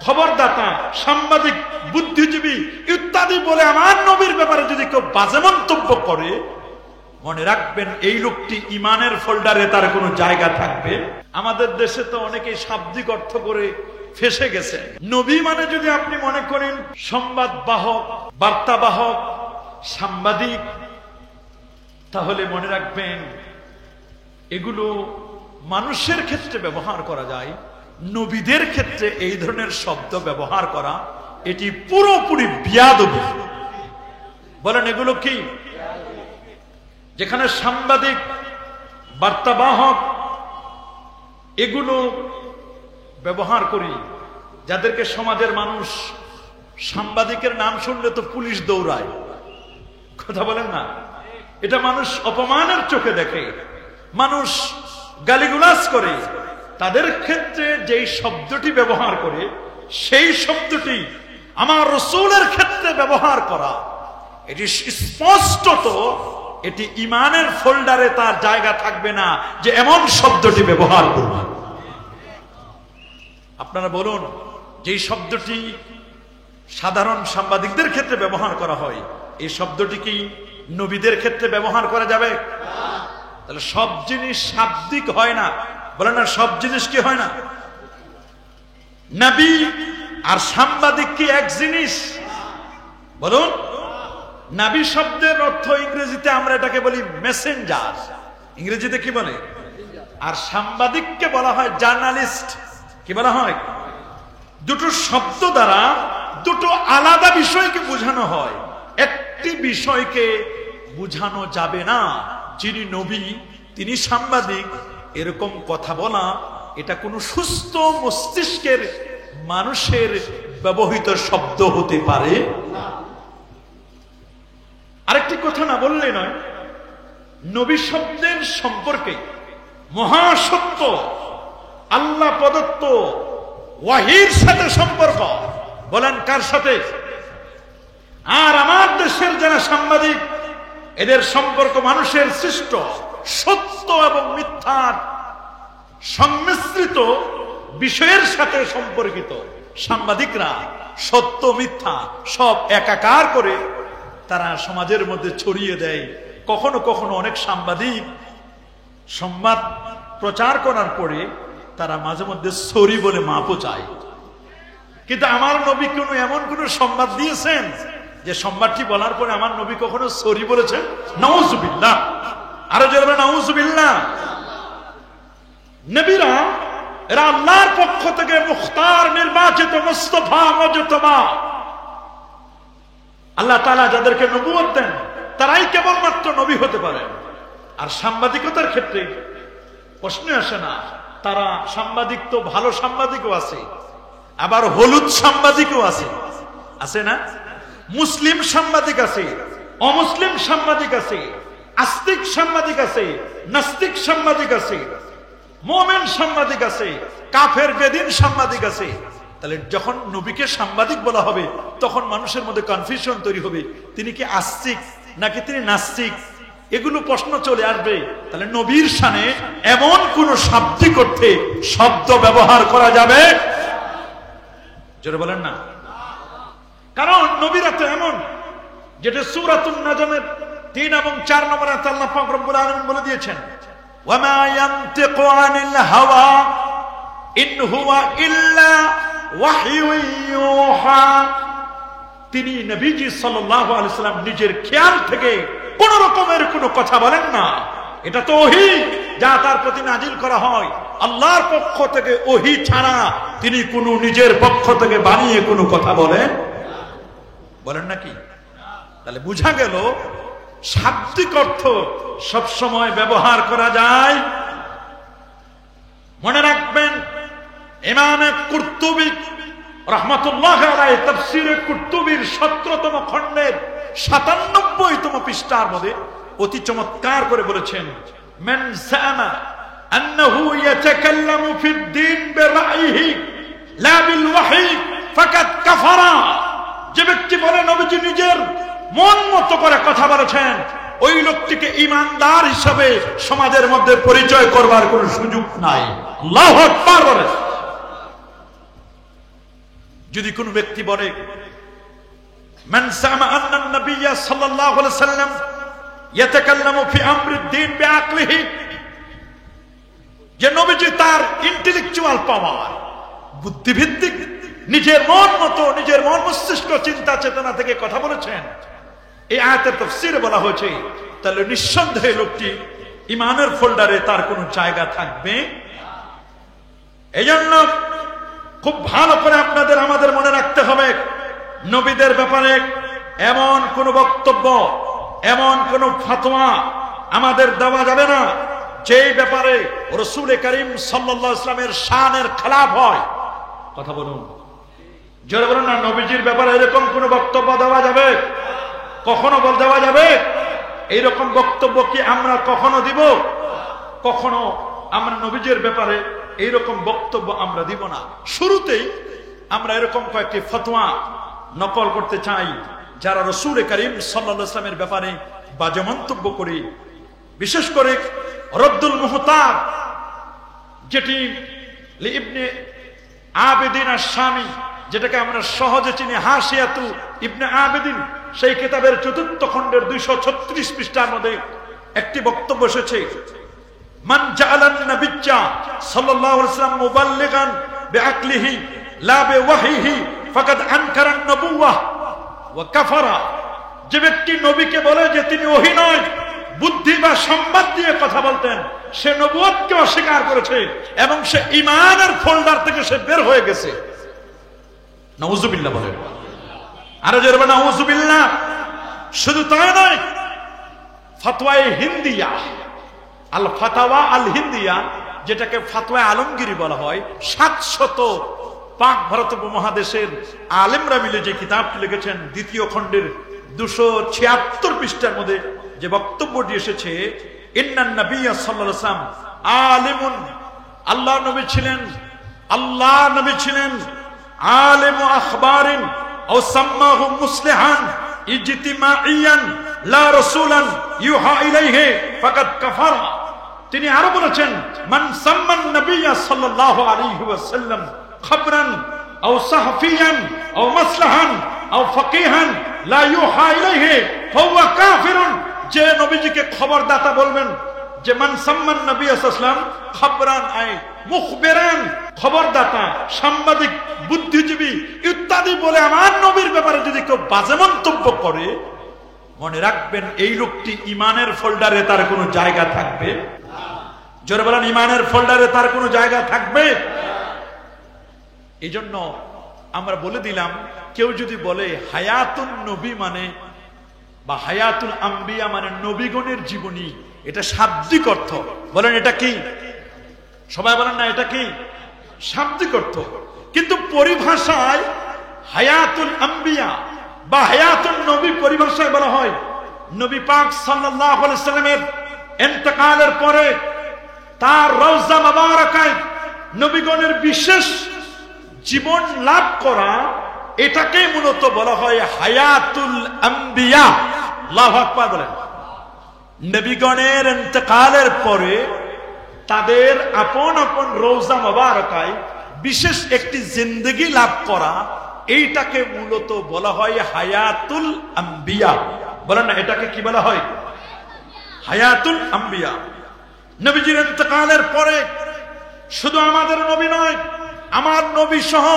খবরদাতা, সাংবাদিক, বুদ্ধিজীবী ইত্যাদি বলে আমার নবীর ব্যাপারে যদি কেউ বাজে মন্তব্য করে, মনে রাখবেন এই লোকটি ইমানের ফোল্ডারে তার কোনো জায়গা থাকবে। আমাদের দেশে তো অনেকেই শাব্দিক অর্থ করে ফেসে গেছে। নবী মানে যদি আপনি মনে করেন সংবাদ বাহক, বার্তাবাহক, সাংবাদিক, তাহলে মনে রাখবেন এগুলো মানুষের ক্ষেত্রে ব্যবহার করা যায়, নবীদের ক্ষেত্রে এই ধরনের শব্দ ব্যবহার করা এটি পুরোপুরি বিয়াদবি। বলেন এগুলো কি? যেখানে সাংবাদিক, বার্তাবাহক এগুলো ব্যবহার করি, যাদেরকে সমাজের মানুষ সাংবাদিকের নাম শুনলে তো পুলিশ দৌড়ায়, কথা বলেন না? এটা মানুষ অপমানের চোখে দেখে, মানুষ গালিগুলাজ করে। তাদের ক্ষেত্রে যেই শব্দটি ব্যবহার করে সেই শব্দটি আমার রাসূলের ক্ষেত্রে ব্যবহার করা, এটি স্পষ্টত এটি ইমানের ফোল্ডারে তার জায়গা থাকবে না যে এমন শব্দটি ব্যবহার করবে। আপনারা বলুন, যেই শব্দটি সাধারণ সাংবাদিকদের ক্ষেত্রে ব্যবহার করা হয়, এই শব্দটি কি নবীদের ক্ষেত্রে ব্যবহার করা যাবে? তাহলে সব জিনিস শাব্দিক হয় না। বলেন না, সব জিনিস কি হয় না? নবী আর সাংবাদিক কি এক জিনিস? বলুন। নবী শব্দের অর্থ ইংরেজিতে আমরা এটাকে বলি মেসেঞ্জার, ইংরেজিতে কি বলে? আর সাংবাদিককে বলা হয় জার্নালিস্ট। কি বলা হয়? দুটো শব্দ দ্বারা দুটো আলাদা বিষয়কে বোঝানো হয়। একটি বিষয়কে বোঝানো যাবে না যিনি নবী তিনি সাংবাদিক, এরকম কথা বলা এটা কোনো সুস্থ মস্তিষ্কের মানুষের ব্যবহৃত শব্দ হতে পারে না। আরেকটি কথা না বললে নয়, নবী শব্দের সম্পর্কে মহাসত্য, আল্লাহ প্রদত্ত ওয়াহির সাথে সম্পর্ক। বলেন কার সাথে? আর আমার দেশের যারা সাংবাদিক, এদের সম্পর্ক মানুষের সৃষ্ট সত্য এবং মিথ্যার সংমিশ্রিত বিষয়ের সাথে সম্পর্কিত। সাংবাদিকরা সত্য মিথ্যা সব একাকার করে তারা সমাজের মধ্যে ছড়িয়ে দেয়। কখনো কখনো অনেক সাংবাদিক সংবাদ প্রচার করার পরে তারা মাঝে মধ্যে সরি বলে মাপও চায়। কিন্তু আমার নবী কোন এমন কোন সংবাদ দিয়েছেন যে সংবাদটি বলার পরে আমার নবী কখনো সরি বলেছেন? নাউজুবিল্লাহ। আরো জোরে নাউজুবিল্লাহ। নবীরা এরা আল্লাহর পক্ষ থেকে মুখতার, নির্বাচিত, মুস্তাফা, মুজতবা। আল্লাহ তাআলা যাদেরকে নবুয়ত দেন তারাই কেবলমাত্র নবী হতে পারেন। আর সাংবাদিকতার ক্ষেত্রে প্রশ্ন আসে না। তারা সাংবাদিক তো ভালো সাংবাদিকও আছে, আবার হলুদ সাংবাদিকও আছে, আছে না? মুসলিম সাংবাদিক আছে, অমুসলিম সাংবাদিক আছে, আস্তিক সাংবাদিক আছে, নাস্তিক সাংবাদিক আছে, মুমিন সাংবাদিক আছে, কাফের বেদিন সাংবাদিক আছে। তাহলে যখন নবীকে সাংবাদিক বলা হবে তখন মানুষের মধ্যে কনফিউশন তৈরি হবে, তিনি কি আস্তিক নাকি তিনি নাস্তিক, এগুলো প্রশ্ন চলে আসবে। তাহলে নবীর শানে এমন কোন শাব্দিক অর্থে শব্দ ব্যবহার করা যাবে? জোরে বলেন না। কারণ নবীরা তো এমন, যেটা সূরাতুন নাজমের 3 এবং 4 নম্বর আয়াতে আল্লাহ পাক রব্বুল আলামিন বলে দিয়েছেন, ওয়া মা ইয়ানতিকু আনিল হাওয়া ইন হুয়া ইল্লা ওয়াহয়ুন ইউহা। তিনি নবীজি সাল্লাল্লাহু আলাইহি ওয়াসাল্লাম নিজের খেয়াল থেকে কোন রকমের কোন কথা বলেন না। এটা তো ওহী যা তার প্রতি নাজিল করা হয় আল্লাহর পক্ষ থেকে। ওহী ছাড়া তিনি কোন নিজের পক্ষ থেকে বানিয়ে কোনো কথা বলেন নাকি? তাহলে বুঝা গেল শাব্দিক অর্থ সব সময় ব্যবহার করা যায়। মনে রাখবেন, ইমামে কুরতুবী রাহমাতুল্লাহ আলাইহি তাফসীরে কুরতুবীর 17তম খণ্ডের 97তম পৃষ্ঠার মধ্যে অতি চমৎকার করে বলেছেন, মান সামা আন্নাহু ইয়াতাকাল্লামু ফিদ-দীন বিরাইহি লা বিল ওয়াহী ফাকাদ কাফারা। যে ব্যক্তি বলে নবীজি নিজের মন মতো করে কথা বলেছেন, ওই লোকটিকে ঈমানদার হিসেবে সমাজের মধ্যে পরিচয় করবার কোনো সুযোগ নাই। আল্লাহু আকবার বলেন। যদি কোনো ব্যক্তি বলে মান সামা আন্না নবিয়্য সাল্লাল্লাহু আলাইহি ওয়াসাল্লাম ইয়াতাকাল্লামু ফি আমরিদ দ্বীন বিআকলিহি, যে নবীজি তার ইন্টেলেকচুয়াল পাওয়ার, বুদ্ধিভিত্তিক নিজের মন মতো, নিজের মন মস্তিষ্ক চিন্তা চেতনা থেকে কথা বলেছেন, এই আয়াতের তাফসীরে বলা হয়েছে, তাহলে নিঃসন্দেহে লোকটি ইমানের ফোল্ডারে তার কোনো জায়গা থাকবে। এই জন্য খুব ভালো করে আপনাদের আমাদের মনে রাখতে হবে, নবীদের ব্যাপারে এমন কোন বক্তব্য, এমন কোন ফতোয়া আমাদের দেওয়া যাবে না যেই ব্যাপারে রাসূল করিম সাল্লাল্লাহু আলাইহি ওয়াসাল্লামের শানের খেলাফ হয়। কথা বলুন, জোরে বলুন না। নবীজির ব্যাপারে এরকম কোন বক্তব্য দেওয়া যাবে? কখনো দেওয়া যাবে? এইরকম বক্তব্য কি আমরা কখনো দিব? কখনো আমরা নবীজির ব্যাপারে এইরকম বক্তব্য আমরা দিব না। শুরুতেই আমরা এরকম কয়েকটি ফতোয়া নকল করতে চাই যারা রাসূল করিম সাল্লাল্লাহু আলাইহি ওয়াসাল্লামের ব্যাপারে বাজে মন্তব্য করে, বিশেষ করে রদ্দুল মুহতাব, যেটি ইবনে আবেদিন আশ-শামি, যেটাকে আমরা সহজে চিনি হাশিয়াতু ইবনে আবেদিন, সেই কিতাবের ৪র্থ খণ্ডের ২৩৬ পৃষ্ঠার মধ্যে একটি বক্তব্য এসেছে, মান জাআলান নাবিয়্যা সাল্লাল্লাহু আলাইহি ওয়াসাল্লাম মুবাল্লিগান বিআকলিহি লা বিওয়াহিহি ফাকাদ আনকারান নবুওয়াহ ওয়া কাফারা। যে ব্যক্তি নবীকে বলে যে তিনি ওহী নয়, বুদ্ধি বা সংবাদ দিয়ে কথা বলতেন, সে নবুয়তকে অস্বীকার করেছে এবং সে ঈমানের ফোল্ডার থেকে সে বের হয়ে গেছে। নাউযুবিল্লাহ বলেন, আরে জোরে বলেন নাউযুবিল্লাহ। শুধু তাই নয়, ফতোয়ায়ে হিন্দিয়া, আল ফাতাওয়া আল হিন্দিয়া, যেটাকে ফতোয়া আলমগীরি বলা হয়, ৭০০ পাক ভারত উপমহাদেশের আলেমরা মিলে যে কিতাবটি লিখেছেন, ২য় খণ্ডের ২৭৬ পৃষ্ঠার মধ্যে যে বক্তব্যটি এসেছে, ইন্নান নাবিয়্য সাল্লাল্লাহু আলাইহি ওয়াসাল্লাম আলিমুন, আল্লাহ নবী ছিলেন, আল্লাহ নবী ছিলেন আলিমু আখবারিন আও সাম্মাহু মুসলিহান ইজতিমাইয়ান লা রাসূলান ইউহা ইলাইহি ফাকাদ কাফারা। তিনি আরো বলেছেন, মান সাম্মান নাবিয়্য সাল্লাল্লাহু আলাইহি ওয়াসাল্লাম খবরান আও সাহফিয়ান আও মাসলাহান আও ফাকিহান লা ইউহা ইলাইহি ফাহুয়া কাফিরুন। যে নবীজিকে খবরদাতা বলবেন, যে মান সাম্মান নবিয়্য সাল্লাল্লাহু আলাইহি ওয়াসাল্লাম খবরান আই মুখবিরান, খবরদাতা, সাংবাদিক, বুদ্ধিজীবী ইত্যাদি বলে আমার নবীর ব্যাপারে যদি কেউ বাজে মন্তব্য করে, মনে রাখবেন এই লোকটি ঈমানের ফোল্ডারে তার কোনো জায়গা থাকবে? জোরে বলেন, ঈমানের ফোল্ডারে তার কোনো জায়গা থাকবে? এই জন্য আমরা বলে দিলাম, কেউ যদি বলে হায়াতুন নবী মানে বা হায়াতুল আম্বিয়া মানে নবীগণের জীবনী, এটা শাব্দিক অর্থ। বলেন এটা কি? সবাই বলেন না এটা কি? শাব্দিক অর্থ। কিন্তু পরিভাষায় হায়াতুল আম্বিয়া বা হায়াতুন নবী পরিভাষায় বলা হয় নবী পাক সাল্লাল্লাহু আলাইহি ওয়াসাল্লামের ইন্তেকালের পরে তার রওজা মুবারাকায় নবীগণের বিশেষ জীবন লাভ করা, এটাকে মূলত বলা হয় হায়াতুল আম্বিয়া। আল্লাহু আকবার বলেন। নবীগণের ইন্তেকালের পরে তাদের আপন আপন রওজা মুবারাকায় বিশেষ একটি জিন্দেগি লাভ করা, এইটাকে মূলত বলা হয় হায়াতুল আম্বিয়া। বলেন না এটাকে কি বলা হয়? হায়াতুল আম্বিয়া। নবীজির ইন্তেকালের পরে শুধু আমাদের নবী নয়, আমার নবী সহ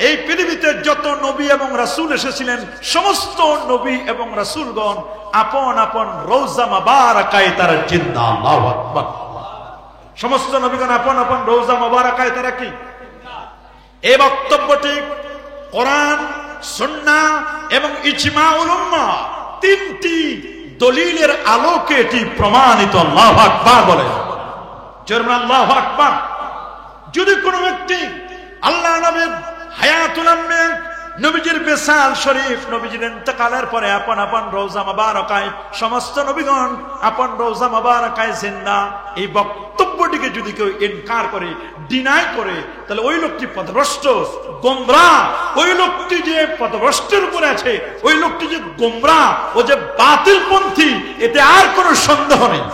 এই পৃথিবীতে যত নবী এবং রাসূল এসেছিলেন, সমস্ত নবী এবং রাসূলগণ আপন আপন রওজা মুবারাকায় তারা জিন্দা। আল্লাহু আকবার। সমস্ত নবীগণ আপন আপন রওজা মুবারাকায় তারা কি? এই বক্তব্যটি কোরআন, সুন্নাহ এবং ইজমাউল উম্মাহ, তিনটি দলিলের আলোকে এটি প্রমাণিত। আল্লাহু আকবার বলে। জোরে আল্লাহু আকবার। যদি কোনো ব্যক্তি আল্লাহ নবীর হায়াতুল আম্বিয়া, নবীজির বিশাল শরীফ, নবীজির ইন্তেকালের পরে আপন আপন রওজা মুবারাকায় সমস্ত নবীগণ আপন রওজা মুবারাকায় জিন্দা, এই বক্তব্যটিকে যদি কেউ ইনকার করে, ডিনাই করে, তাহলে ওই লোকটি পথভ্রষ্ট, গোমরাহ। ওই লোকটি যে পথভ্রষ্টের উপরে আছে, ওই লোকটি যে গোমরাহ, ও যে বাতিলপন্থী, এতে আর কোনো সন্দেহ নেই।